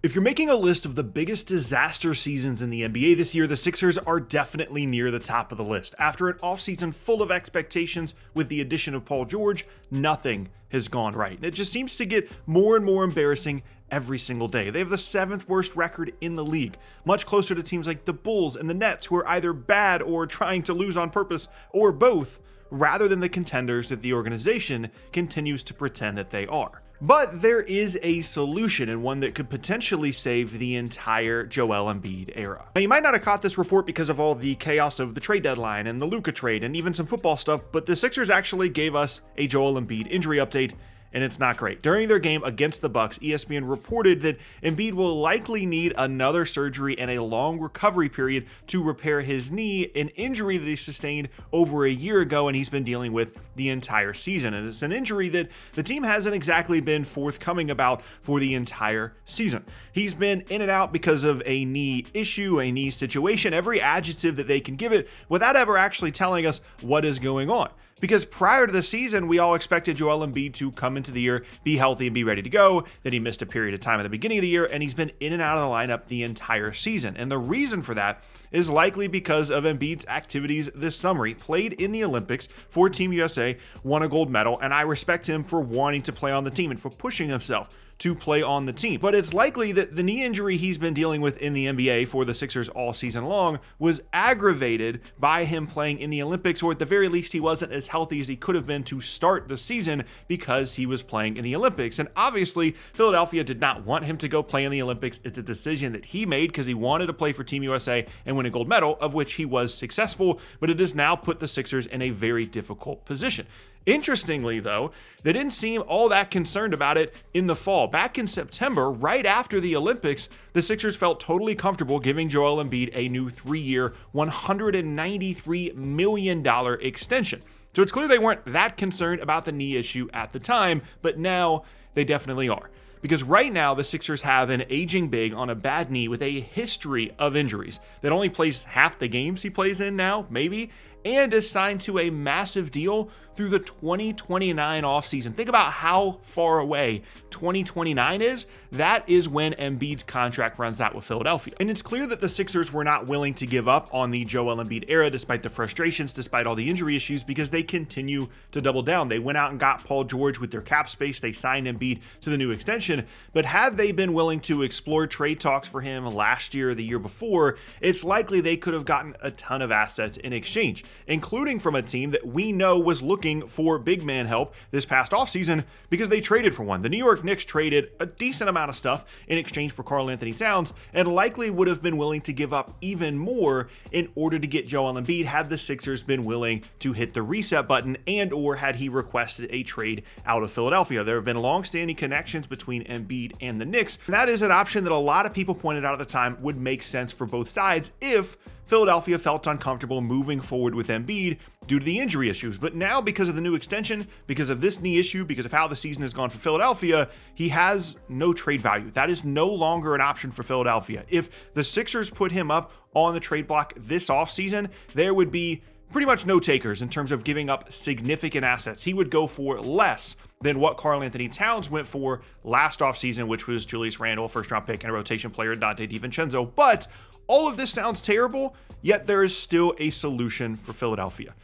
If you're making a list of the biggest disaster seasons in the NBA this year, the Sixers are definitely near the top of the list. After an offseason full of expectations with the addition of Paul George, nothing has gone right. And it just seems to get more and more embarrassing every single day. They have the 7th worst record in the league, much closer to teams like the Bulls and the Nets, who are either bad or trying to lose on purpose, or both, rather than the contenders that the organization continues to pretend that they are. But there is a solution, and one that could potentially save the entire Joel Embiid era. Now, you might not have caught this report because of all the chaos of the trade deadline and the Luka trade and even some football stuff, but the Sixers actually gave us a Joel Embiid injury update, and it's not great. During their game against the Bucks, ESPN reported that Embiid will likely need another surgery and a long recovery period to repair his knee, an injury that he sustained over a year ago and he's been dealing with the entire season. And it's an injury that the team hasn't exactly been forthcoming about for the entire season. He's been in and out because of a knee issue, a knee situation, every adjective that they can give it, without ever actually telling us what is going on. Because prior to the season, we all expected Joel Embiid to come into the year, be healthy, and be ready to go. Then he missed a period of time at the beginning of the year, and he's been in and out of the lineup the entire season. And the reason for that is likely because of Embiid's activities this summer. He played in the Olympics for Team USA, won a gold medal, and I respect him for wanting to play on the team and for pushing himself to play on the team. But it's likely that the knee injury he's been dealing with in the NBA for the Sixers all season long was aggravated by him playing in the Olympics, or at the very least he wasn't as healthy as he could have been to start the season because he was playing in the Olympics. And obviously Philadelphia did not want him to go play in the Olympics. It's a decision that he made because he wanted to play for Team USA and win a gold medal, of which he was successful, but it has now put the Sixers in a very difficult position. Interestingly, though, they didn't seem all that concerned about it in the fall. Back in September, right after the Olympics, the Sixers felt totally comfortable giving Joel Embiid a new 3-year, $193 million extension. So it's clear they weren't that concerned about the knee issue at the time, but now they definitely are. Because right now, the Sixers have an aging big on a bad knee with a history of injuries that only plays half the games he plays in now, maybe, and is signed to a massive deal through the 2029 offseason. Think about how far away 2029 is. That is when Embiid's contract runs out with Philadelphia. And it's clear that the Sixers were not willing to give up on the Joel Embiid era despite the frustrations, despite all the injury issues, because they continue to double down. They went out and got Paul George with their cap space. They signed Embiid to the new extension. But had they been willing to explore trade talks for him last year or the year before, it's likely they could have gotten a ton of assets in exchange, including from a team that we know was looking for big man help this past offseason because they traded for one. The New York Knicks traded a decent amount of stuff in exchange for Karl-Anthony Towns and likely would have been willing to give up even more in order to get Joel Embiid had the Sixers been willing to hit the reset button and or had he requested a trade out of Philadelphia. There have been long-standing connections between Embiid and the Knicks, and that is an option that a lot of people pointed out at the time would make sense for both sides if Philadelphia felt uncomfortable moving forward with Embiid due to the injury issues. But now, because of the new extension, because of this knee issue, because of how the season has gone for Philadelphia, he has no trade value. That is no longer an option for Philadelphia. If the Sixers put him up on the trade block this offseason, there would be pretty much no takers in terms of giving up significant assets. He would go for less than what Karl-Anthony Towns went for last offseason, which was Julius Randle, first-round pick, and a rotation player, Dante DiVincenzo. But all of this sounds terrible, yet there is still a solution for Philadelphia.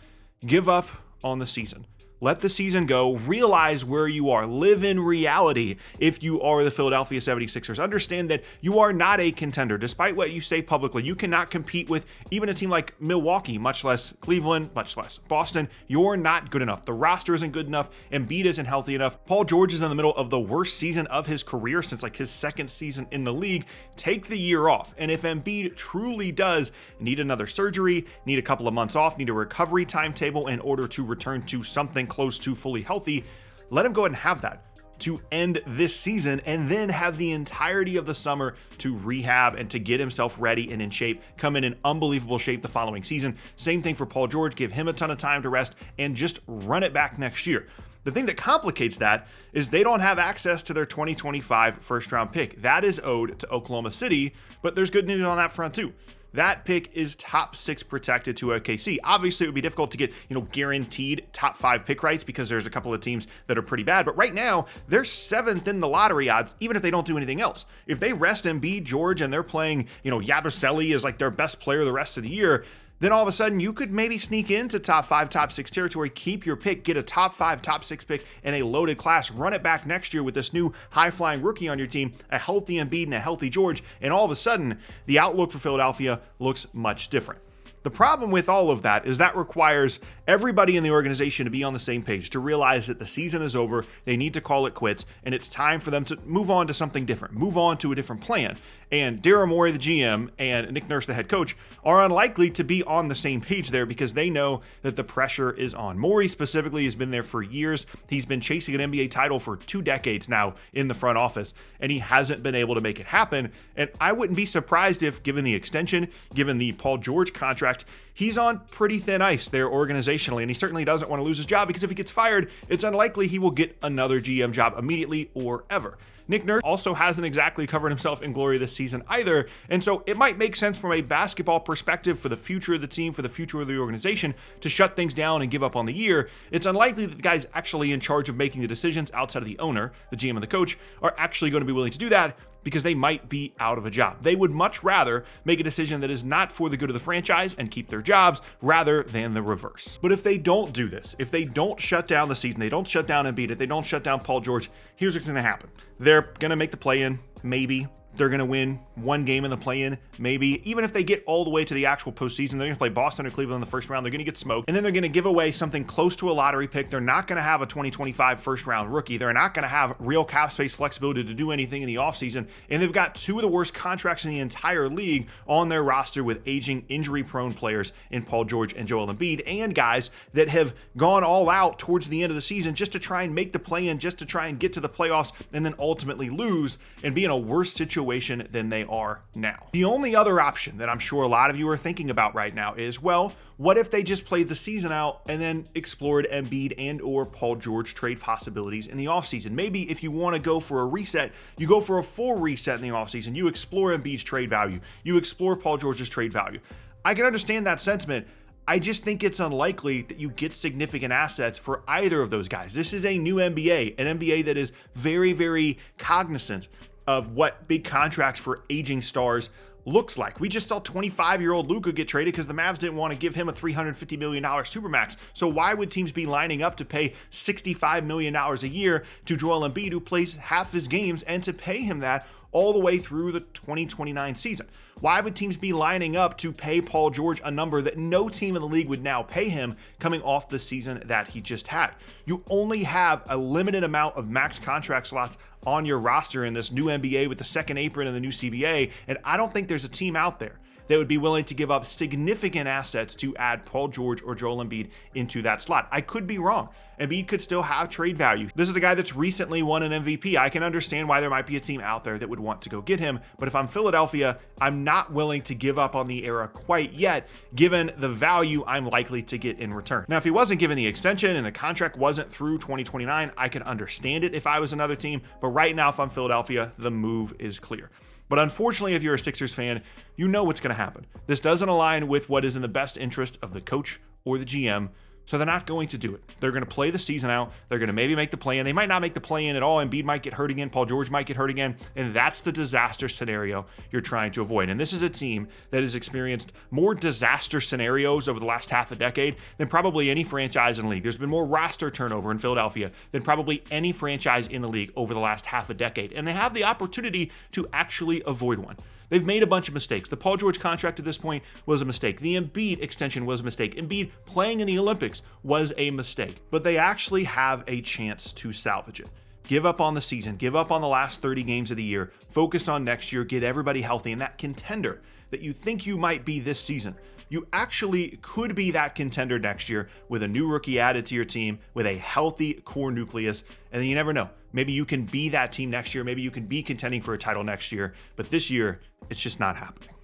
Give up on the season. Let the season go. Realize where you are. Live in reality if you are the Philadelphia 76ers. Understand that you are not a contender. Despite what you say publicly, you cannot compete with even a team like Milwaukee, much less Cleveland, much less Boston. You're not good enough. The roster isn't good enough. Embiid isn't healthy enough. Paul George is in the middle of the worst season of his career since like his second season in the league. Take the year off. And if Embiid truly does need another surgery, need a couple of months off, need a recovery timetable in order to return to something close to fully healthy, let him go ahead and have that to end this season and then have the entirety of the summer to rehab and to get himself ready and in shape, come in unbelievable shape the following season. Same thing for Paul George. Give him a ton of time to rest and just run it back next year. The thing that complicates that is they don't have access to their 2025 first round pick. That is owed to Oklahoma City, but there's good news on that front too. that pick is top 6 protected to OKC. Obviously, it would be difficult to get, guaranteed top 5 pick rights because there's a couple of teams that are pretty bad. But right now, they're 7th in the lottery odds, even if they don't do anything else. If they rest Embiid, George, and they're playing, Yabusele as like their best player the rest of the year, then all of a sudden you could maybe sneak into top 5, top 6 territory, keep your pick, get a top 5, top 6 pick and a loaded class, run it back next year with this new high-flying rookie on your team, a healthy Embiid and a healthy George, and all of a sudden the outlook for Philadelphia looks much different. The problem with all of that is that requires everybody in the organization to be on the same page, to realize that the season is over, they need to call it quits, and it's time for them to move on to something different, move on to a different plan. And Daryl Morey, the GM, and Nick Nurse, the head coach, are unlikely to be on the same page there because they know that the pressure is on. Morey specifically has been there for years. He's been chasing an NBA title for 2 decades now in the front office, and he hasn't been able to make it happen. And I wouldn't be surprised if, given the extension, given the Paul George contract, he's on pretty thin ice there organizationally, and he certainly doesn't want to lose his job because if he gets fired, it's unlikely he will get another GM job immediately or ever. Nick Nurse also hasn't exactly covered himself in glory this season either, and so it might make sense from a basketball perspective for the future of the team, for the future of the organization, to shut things down and give up on the year. It's unlikely that the guys actually in charge of making the decisions outside of the owner, the GM and the coach, are actually going to be willing to do that because they might be out of a job. They would much rather make a decision that is not for the good of the franchise and keep their jobs rather than the reverse. But if they don't do this, if they don't shut down the season, they don't shut down Embiid, if they don't shut down Paul George, here's what's going to happen. They're going to make the play-in, maybe. They're going to win 1 game in the play-in, maybe. Even if they get all the way to the actual postseason, they're going to play Boston or Cleveland in the first round. They're going to get smoked, and then they're going to give away something close to a lottery pick. They're not going to have a 2025 first-round rookie. They're not going to have real cap space flexibility to do anything in the offseason, and they've got 2 of the worst contracts in the entire league on their roster with aging, injury-prone players in Paul George and Joel Embiid, and guys that have gone all out towards the end of the season just to try and make the play-in, just to try and get to the playoffs, and then ultimately lose and be in a worse situation than they are now. The only other option that I'm sure a lot of you are thinking about right now is, well, what if they just played the season out and then explored Embiid and or Paul George trade possibilities in the offseason? Maybe if you want to go for a reset, you go for a full reset in the offseason. You explore Embiid's trade value. You explore Paul George's trade value. I can understand that sentiment. I just think it's unlikely that you get significant assets for either of those guys. This is a new NBA, an NBA that is very, very cognizant of what big contracts for aging stars looks like. We just saw 25-year-old Luka get traded because the Mavs didn't want to give him a $350 million supermax. So why would teams be lining up to pay $65 million a year to Joel Embiid, who plays half his games, and to pay him that all the way through the 2029 season? Why would teams be lining up to pay Paul George a number that no team in the league would now pay him coming off the season that he just had? You only have a limited amount of max contract slots on your roster in this new NBA with the second apron and the new CBA, and I don't think there's a team out there that would be willing to give up significant assets to add Paul George or Joel Embiid into that slot. I could be wrong. Embiid could still have trade value. This is a guy that's recently won an MVP. I can understand why there might be a team out there that would want to go get him, but if I'm Philadelphia, I'm not willing to give up on the era quite yet, given the value I'm likely to get in return. Now, if he wasn't given the extension and the contract wasn't through 2029, I could understand it if I was another team, but right now, if I'm Philadelphia, the move is clear. But unfortunately, if you're a Sixers fan, you know what's going to happen. This doesn't align with what is in the best interest of the coach or the GM, so they're not going to do it. They're going to play the season out. They're going to maybe make the play-in. They might not make the play-in at all. Embiid might get hurt again. Paul George might get hurt again. And that's the disaster scenario you're trying to avoid. And this is a team that has experienced more disaster scenarios over the last half a decade than probably any franchise in the league. There's been more roster turnover in Philadelphia than probably any franchise in the league over the last half a decade. And they have the opportunity to actually avoid one. They've made a bunch of mistakes. The Paul George contract at this point was a mistake. The Embiid extension was a mistake. Embiid playing in the Olympics was a mistake. But they actually have a chance to salvage it. Give up on the season. Give up on the last 30 games of the year. Focus on next year. Get everybody healthy. And that contender that you think you might be this season, you actually could be that contender next year with a new rookie added to your team, with a healthy core nucleus. And then you never know. Maybe you can be that team next year. Maybe you can be contending for a title next year. But this year, it's just not happening.